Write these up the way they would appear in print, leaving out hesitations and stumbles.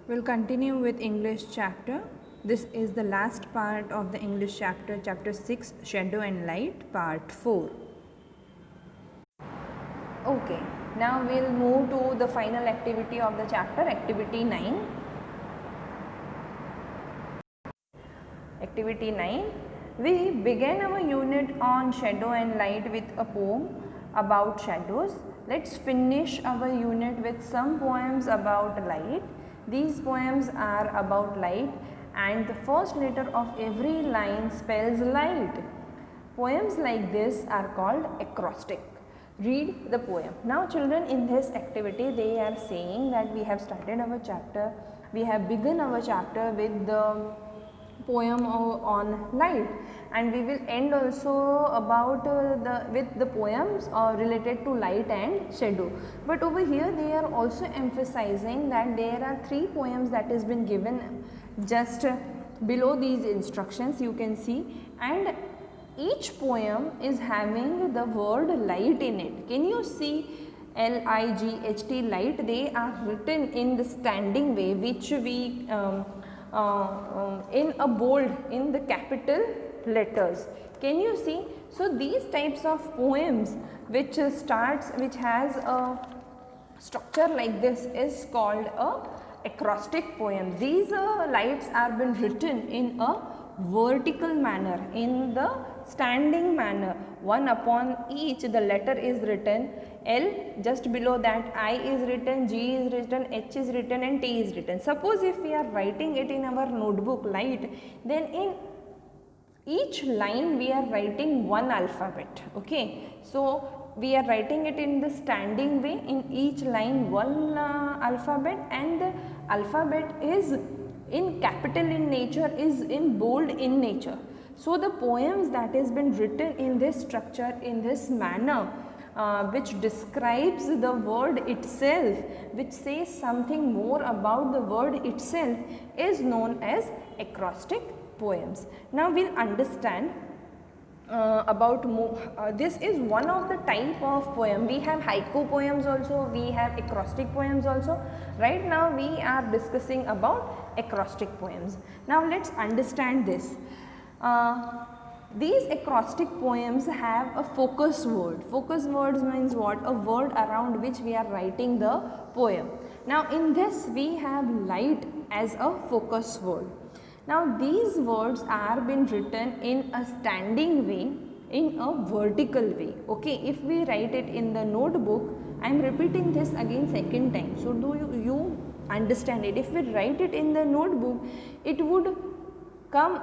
We'll continue with English chapter. This is the last part of the English chapter, chapter 6, Shadow and Light, part 4. Okay, now we'll move to the final activity of the chapter, activity 9. Activity 9. We began our unit on shadow and light with a poem about shadows. Let's finish our unit with some poems about light. These poems are about light and the first letter of every line spells light. Poems like this are called acrostic. Read the poem. Now children, in this activity they are saying that we have started our chapter, we have begun our chapter with the poem on light, and we will end also about with the poems related to light and shadow. But over here they are also emphasizing that there are 3 poems that has been given just below these instructions, you can see, and each poem is having the word light in it. Can you see L-I-G-H-T, light? They are written in the standing way, which we in a bold, in the capital letters. Can you see? So these types of poems which has a structure like this is called a acrostic poem. These lights are been written in a vertical manner, in the standing manner, one upon each the letter is written. L, just below that I is written, G is written, H is written and T is written. Suppose if we are writing it in our notebook light, then in each line we are writing one alphabet. Okay, so we are writing it in the standing way, in each line one alphabet, and the alphabet is in capital in nature, is in bold in nature. So the poems that has been written in this structure, in this manner, which describes the word itself, which says something more about the word itself, is known as acrostic poems. Now we'll understand about this is one of the type of poem. We have haiku poems also, we have acrostic poems also. Right now we are discussing about acrostic poems. Now let's understand this. These acrostic poems have a focus word. Focus words means what? A word around which we are writing the poem. Now in this we have light as a focus word. Now these words are been written in a standing way, in a vertical way. Okay, if we write it in the notebook, I am repeating this again second time. So do you understand it? If we write it in the notebook, it would come,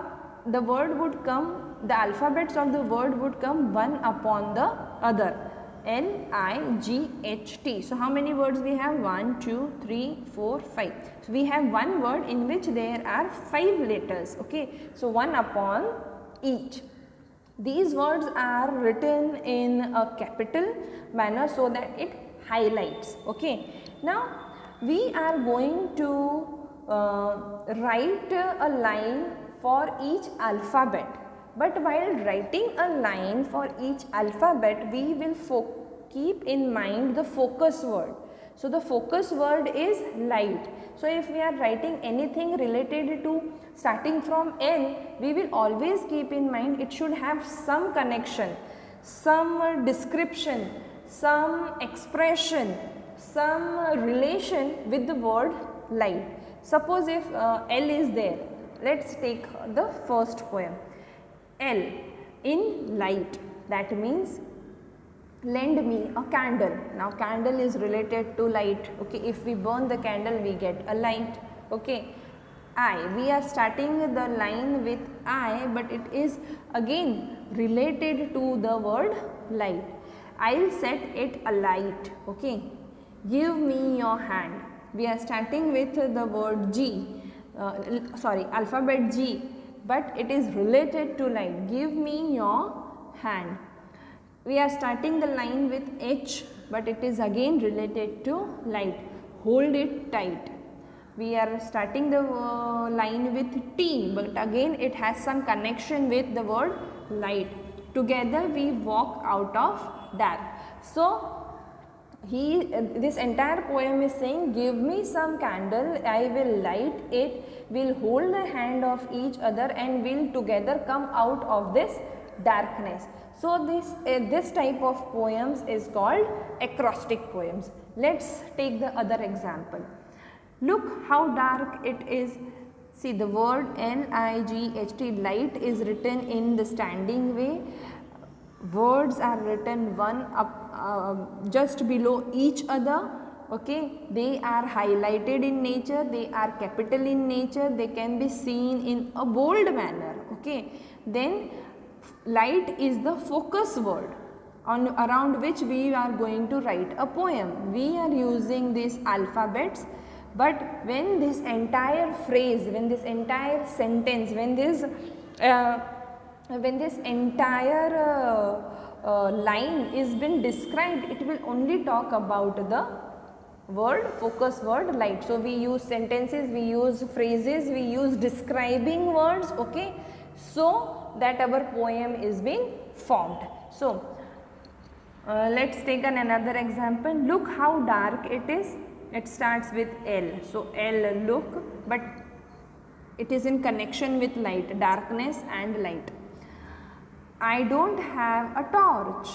the word would come, the alphabets of the word would come one upon the other. L-I-G-H-T. So how many words we have? 1, 2, 3, 4, 5. So we have one word in which there are 5 letters. Okay. So one upon each. These words are written in a capital manner so that it highlights. Okay. Now we are going to write a line for each alphabet. But while writing a line for each alphabet, we will keep in mind the focus word. So the focus word is light. So if we are writing anything related to starting from L, we will always keep in mind it should have some connection, some description, some expression, some relation with the word light. Suppose if L is there, let's take the first poem. L, in light, that means lend me a candle. Now candle is related to light. Okay, if we burn the candle we get a light. Okay. I, we are starting the line with I, but it is again related to the word light. I'll set it alight. Okay. Give me your hand. We are starting with the word G, alphabet G, but it is related to light. Give me your hand. We are starting the line with H, but it is again related to light. Hold it tight. We are starting the line with T, but again it has some connection with the word light. Together we walk out of dark. So this entire poem is saying, give me some candle, I will light it, we'll hold the hand of each other and we'll together come out of this darkness. So this type of poems is called acrostic poems. Let's take the other example. Look how dark it is. See, the word L-I-G-H-T, light, is written in the standing way. Words are written one up just below each other. Okay, they are highlighted in nature, they are capital in nature, they can be seen in a bold manner. Okay, then light is the focus word around which we are going to write a poem. We are using these alphabets, but when this entire phrase, when this entire sentence, when this entire line is been described, it will only talk about the word, focus word, light. So we use sentences, we use phrases, we use describing words, okay, so that our poem is being formed. So let's take another example. Look how dark it is. It starts with L. So L, look, but it is in connection with light, darkness and light. I don't have a torch.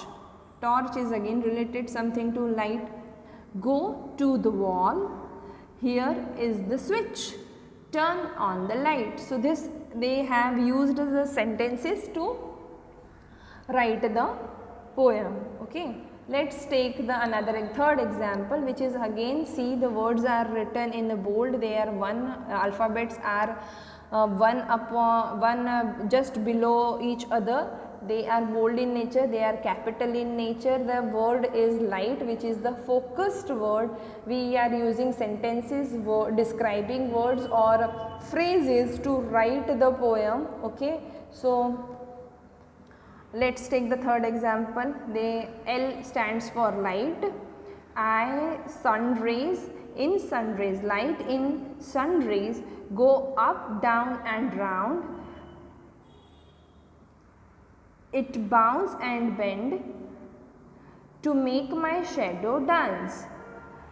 Torch is again related something to light. Go to the wall. Here is the switch. Turn on the light. So this they have used the sentences to write the poem. Okay. Let's take the third example, which is again, see, the words are written in the bold. They are alphabets are just below each other. They are bold in nature, they are capital in nature. The word is light, which is the focused word. We are using sentences, describing words or phrases to write the poem. Okay, so let's take the third example. The L stands for light. I, sun rays. In sun rays, light in sun rays go up, down and round. It bounce and bend to make my shadow dance.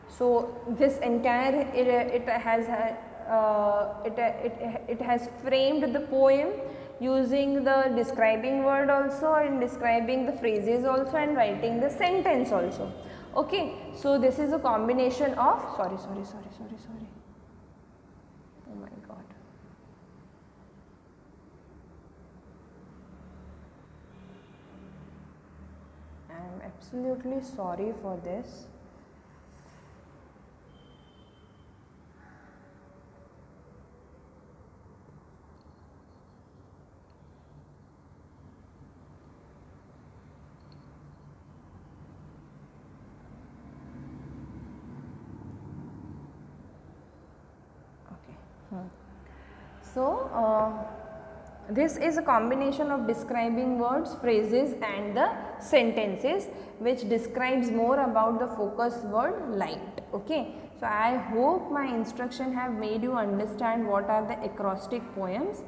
So this entire it has framed the poem using the describing word also, and describing the phrases also, and writing the sentence also. Okay, so this is a combination of sorry. Oh my god. I am absolutely sorry for this. So this is a combination of describing words, phrases and the sentences, which describes more about the focus word light. Okay, so I hope my instruction have made you understand what are the acrostic poems.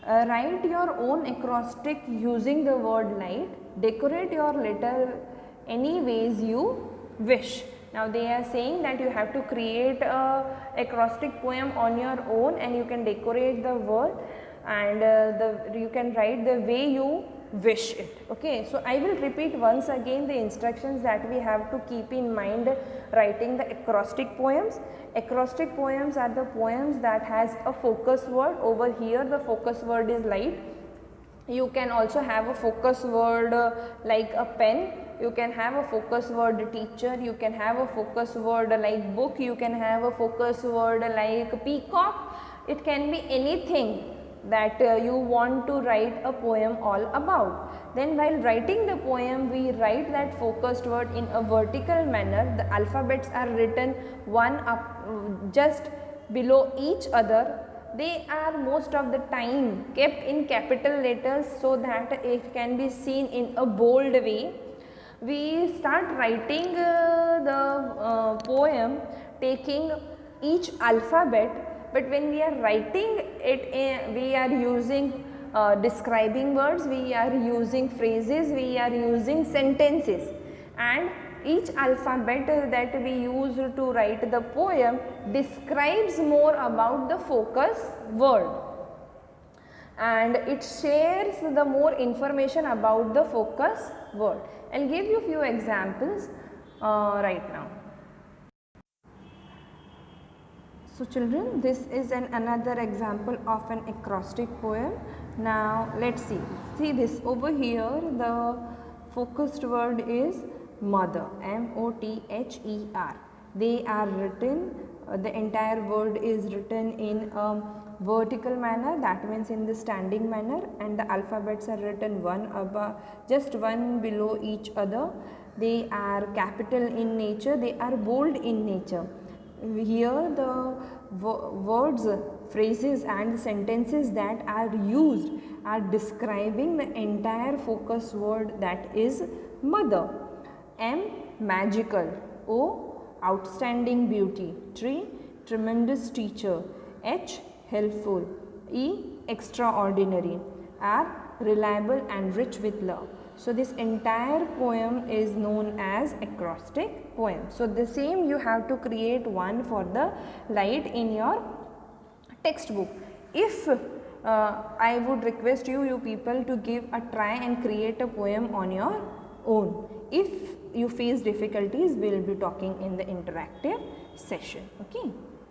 Write your own acrostic using the word light. Decorate your letter any ways you wish. Now they are saying that you have to create a acrostic poem on your own, and you can decorate the word, and you can write the way you wish it. Okay, so I will repeat once again the instructions that we have to keep in mind writing the acrostic poems. Acrostic poems are the poems that has a focus word. Over here the focus word is light. You can also have a focus word like a pen. You can have a focus word teacher, you can have a focus word like book, you can have a focus word like peacock. It can be anything that you want to write a poem all about. Then while writing the poem, we write that focused word in a vertical manner. The alphabets are written one up just below each other. They are most of the time kept in capital letters so that it can be seen in a bold way. We start writing the poem taking each alphabet, but when we are writing it, we are using describing words, we are using phrases, we are using sentences, and each alphabet that we use to write the poem describes more about the focus word, and it shares the more information about the focus word. I'll give you few examples right now. So children, this is another example of an acrostic poem. Now let's see. See this over here, the focused word is mother, M-O-T-H-E-R. They are written, the entire word is written in a vertical manner, that means in the standing manner, and the alphabets are written one above, just one below each other. They are capital in nature, they are bold in nature. Here the words, phrases and sentences that are used are describing the entire focus word, that is mother. M, magical. O, outstanding beauty. Tree, tremendous teacher. H, helpful. E, extraordinary. R, reliable and rich with love. So this entire poem is known as acrostic poem. So the same you have to create one for the light in your textbook. If I would request you people to give a try and create a poem on your own. If you face difficulties, we will be talking in the interactive session. Okay.